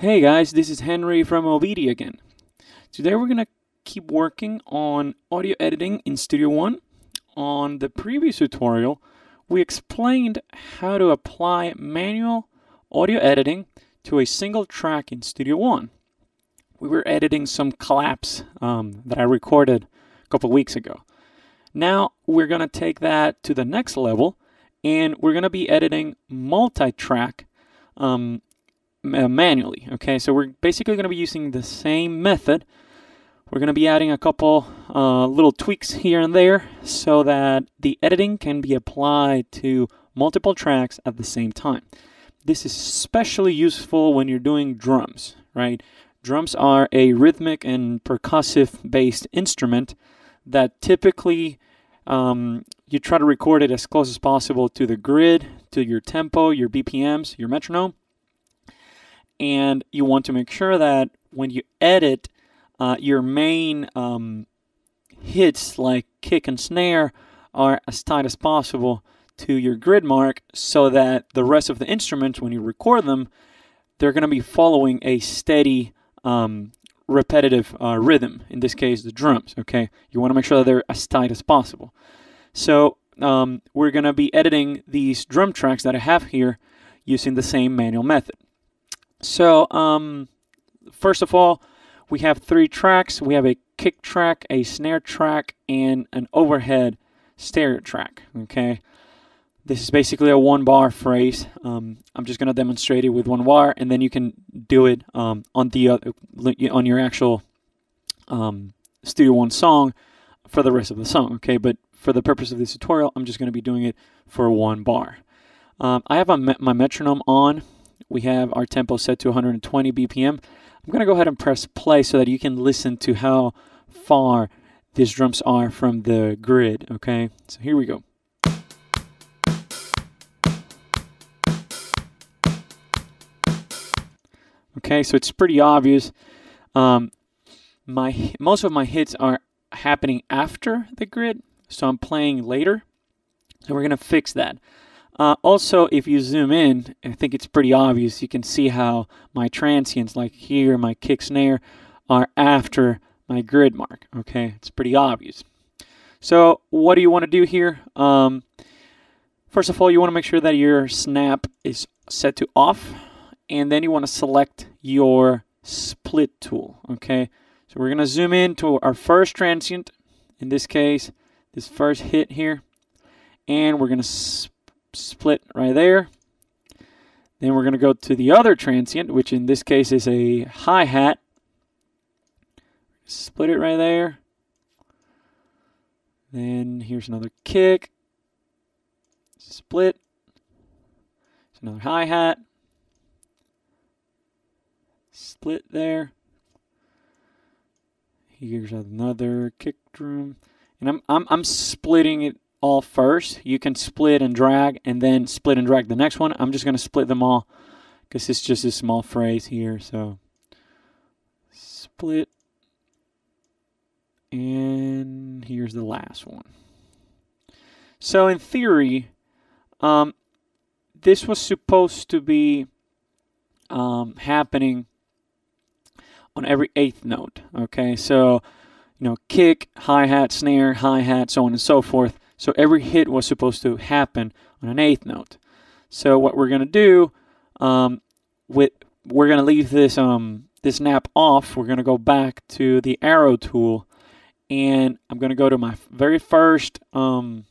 Hey guys, this is Henry from OBEDIA again. Today we're going to keep working on audio editing in Studio One. On the previous tutorial, we explained how to apply manual audio editing to a single track in Studio One. We were editing some collapse that I recorded a couple weeks ago. Now we're going to take that to the next level, and we're going to be editing multi-track manually. Okay, so we're basically going to be using the same method. We're going to be adding a couple little tweaks here and there so that the editing can be applied to multiple tracks at the same time. This is especially useful when you're doing drums, right? Drums are a rhythmic and percussive based instrument that typically you try to record it as close as possible to the grid, to your tempo, your BPMs, your metronome. And you want to make sure that when you edit, your main hits like kick and snare are as tight as possible to your grid mark so that the rest of the instruments, when you record them, they're going to be following a steady, repetitive rhythm, in this case, the drums, okay? You want to make sure that they're as tight as possible. So we're going to be editing these drum tracks that I have here using the same manual method. So, first of all, we have 3 tracks. We have a kick track, a snare track, and an overhead stereo track, okay? This is basically a 1-bar phrase. I'm just going to demonstrate it with 1 bar, and then you can do it on your actual Studio One song for the rest of the song, okay? But for the purpose of this tutorial, I'm just going to be doing it for 1 bar. I have my metronome on. We have our tempo set to 120 BPM. I'm going to go ahead and press play so that you can listen to how far these drums are from the grid, okay? So here we go. Okay, so it's pretty obvious. Most of my hits are happening after the grid, so I'm playing later. So we're going to fix that. Also, if you zoom in, I think it's pretty obvious. You can see how my transients, like here, my kick snare, are after my grid mark. Okay, it's pretty obvious. So what do you want to do here? First of all, you want to make sure that your snap is set to off, and then you want to select your split tool. Okay, so we're going to zoom in to our first transient, in this case, this first hit here, and we're going to split right there. Then we're going to go to the other transient, which in this case is a hi-hat. Split it right there. Then here's another kick. Split. It's another hi-hat. Split there. Here's another kick drum. And I'm splitting it all first. You can split and drag and then split and drag the next one. I'm just going to split them all because it's just a small phrase here. So split, and here's the last one. So in theory, this was supposed to be happening on every 8th note. Okay, so kick, hi-hat, snare, hi-hat, so on and so forth. So every hit was supposed to happen on an 8th note. So what we're going to do, we're going to leave this this snap off. We're going to go back to the arrow tool, and I'm going to go to my very first hit.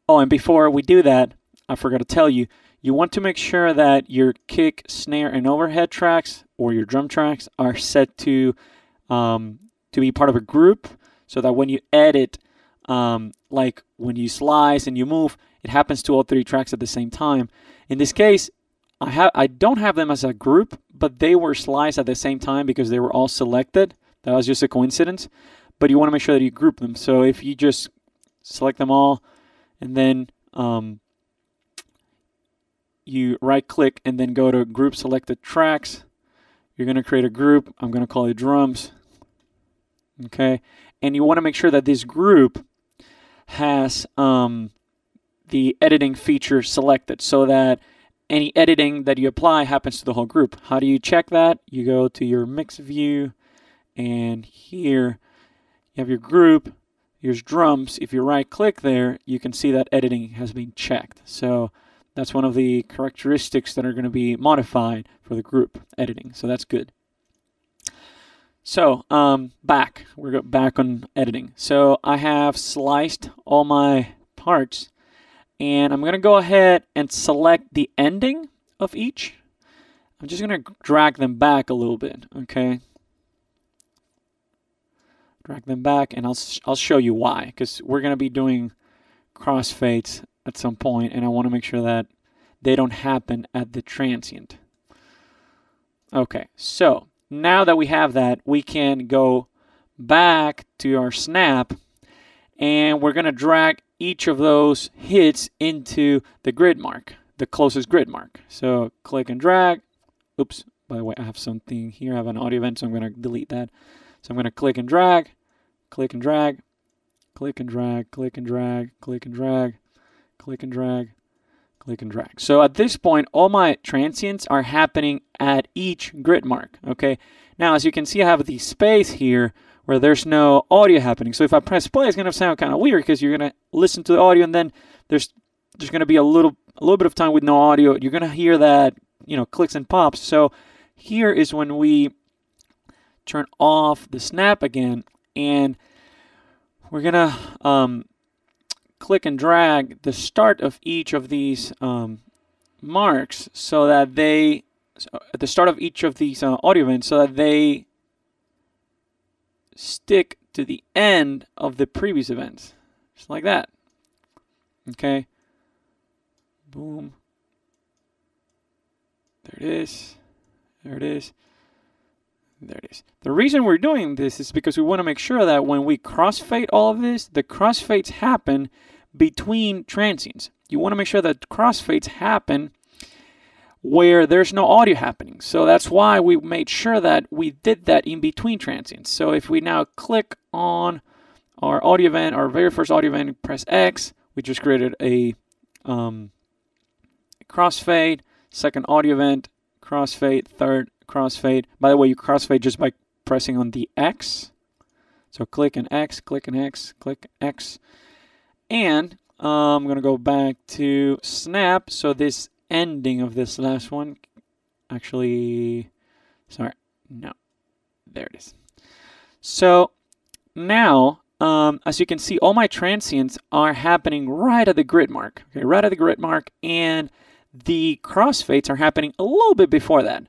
Oh, and before we do that, I forgot to tell you, you want to make sure that your kick, snare, and overhead tracks, or your drum tracks, are set to be part of a group, so that when you edit, like when you slice and you move, it happens to all 3 tracks at the same time. In this case, I don't have them as a group, but they were sliced at the same time because they were all selected. That was just a coincidence. But you want to make sure that you group them. So if you just select them all, and then you right-click and then go to Group Selected Tracks, you're going to create a group. I'm going to call it Drums. Okay, and you want to make sure that this group has the editing feature selected so that any editing that you apply happens to the whole group. How do you check that? You go to your mix view, and here you have your group. Here's drums. If you right click there, you can see that editing has been checked. So that's one of the characteristics that are going to be modified for the group editing. So that's good. So we're back on editing. So I have sliced all my parts, and I'm going to go ahead and select the ending of each. I'm just going to drag them back a little bit, okay? Drag them back, and I'll show you why, because we're going to be doing crossfades at some point, and I want to make sure that they don't happen at the transient. Okay, so now that we have that, we can go back to our snap, and we're going to drag each of those hits into the grid mark, the closest grid mark. So click and drag. Oops, by the way, I have something here. I have an audio event, so I'm going to delete that. So I'm going to click and drag, click and drag, click and drag, click and drag, click and drag, click and drag, click and drag. So at this point, all my transients are happening at each grid mark, okay? Now, as you can see, I have the space here where there's no audio happening. So if I press play, it's going to sound kind of weird because you're going to listen to the audio, and then there's going to be a little bit of time with no audio. You're going to hear that, clicks and pops. So here is when we turn off the snap again, and we're going to click and drag the start of each of these marks so that at the start of each of these audio events, so that they stick to the end of the previous events, just like that. Okay, boom, there it is, there it is, there it is. The reason we're doing this is because we want to make sure that when we crossfade all of this, the crossfades happen between transients. You want to make sure that crossfades happen where there's no audio happening. So that's why we made sure that we did that in between transients. So if we now click on our audio event, our very first audio event, press X, we just created a crossfade, second audio event, crossfade, third crossfade. By the way, you crossfade just by pressing on the X. So click and X, click and X, click X. And I'm going to go back to snap. So this ending of this last one, actually, sorry, no, there it is. So now, as you can see, all my transients are happening right at the grid mark, okay, right at the grid mark, and the crossfades are happening a little bit before that.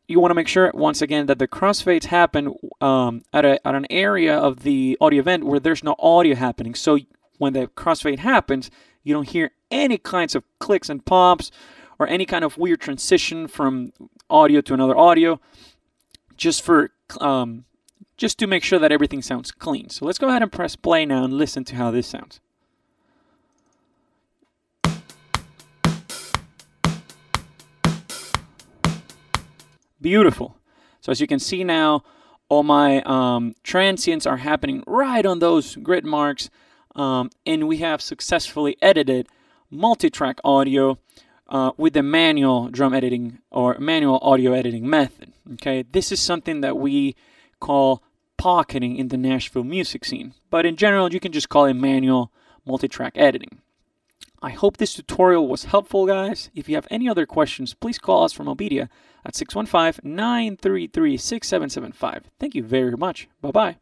You want to make sure, once again, that the crossfades happen at an area of the audio event where there's no audio happening. So when the crossfade happens, you don't hear any kinds of clicks and pops or any kind of weird transition from audio to another audio, just to make sure that everything sounds clean. So let's go ahead and press play now and listen to how this sounds. Beautiful. So as you can see now, all my transients are happening right on those grid marks, and we have successfully edited multi-track audio with the manual drum editing or manual audio editing method. Okay, this is something that we call pocketing in the Nashville music scene, but in general, you can just call it manual multi-track editing. I hope this tutorial was helpful, guys. If you have any other questions, please call us from OBEDIA at 615-933-6775. Thank you very much. Bye-bye.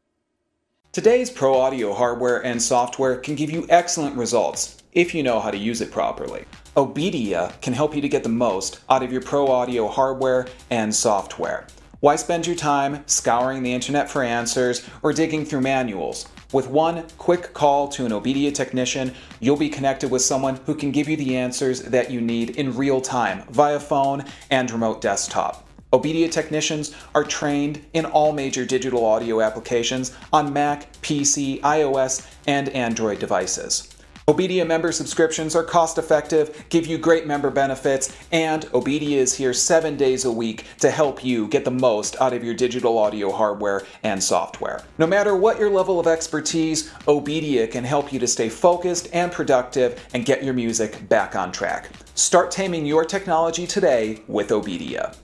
Today's pro audio hardware and software can give you excellent results if you know how to use it properly. OBEDIA can help you to get the most out of your pro audio hardware and software. Why spend your time scouring the internet for answers or digging through manuals? With one quick call to an OBEDIA technician, you'll be connected with someone who can give you the answers that you need in real time via phone and remote desktop. OBEDIA technicians are trained in all major digital audio applications on Mac, PC, iOS, and Android devices. OBEDIA member subscriptions are cost-effective, give you great member benefits, and OBEDIA is here 7 days a week to help you get the most out of your digital audio hardware and software. No matter what your level of expertise, OBEDIA can help you to stay focused and productive and get your music back on track. Start taming your technology today with OBEDIA.